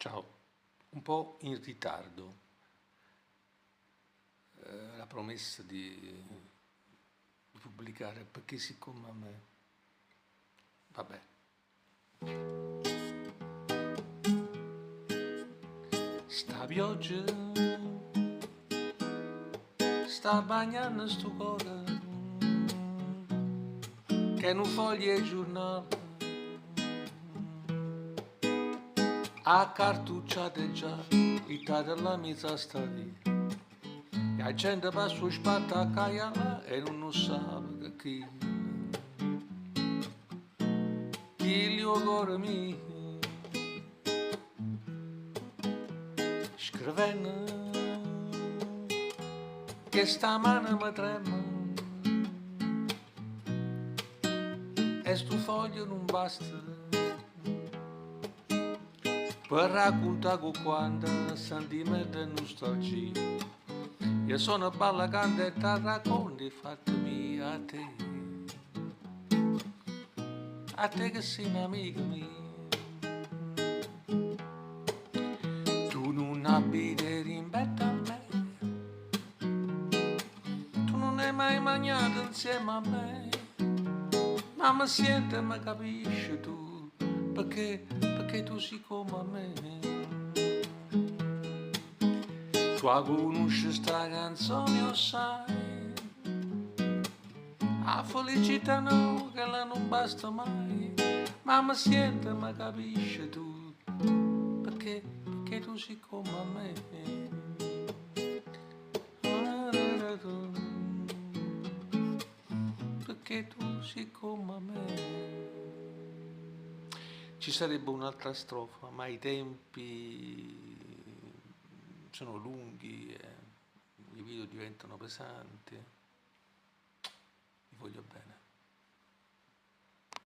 Ciao, un po' in ritardo. La promessa di pubblicare, perché siccome a me... Vabbè. Sta pioggia sta bagnando sto cuore che non foglia il giornale a cartucciate già il della mezza sta via e la gente va su spatta a caia e non lo sa chi il cuore mio scrivendo che sta mano mi trema e sto foglio non basta per raccontare con quanta sentimento e nostalgia. Io sono balla canta e ti racconti fatemi a te che sei un'amica mia. Tu non abiti rispetto a me, tu non hai mai mangiato insieme a me, ma mi senti e mi capisci tu, perché tu sei come me. Tu conosci sta canzone o sai, la felicità no, che la non basta mai, ma mi senti e mi capisci tu, perché tu sei come me. Perché tu sei come me. Ci sarebbe un'altra strofa, ma i tempi sono lunghi e i video diventano pesanti.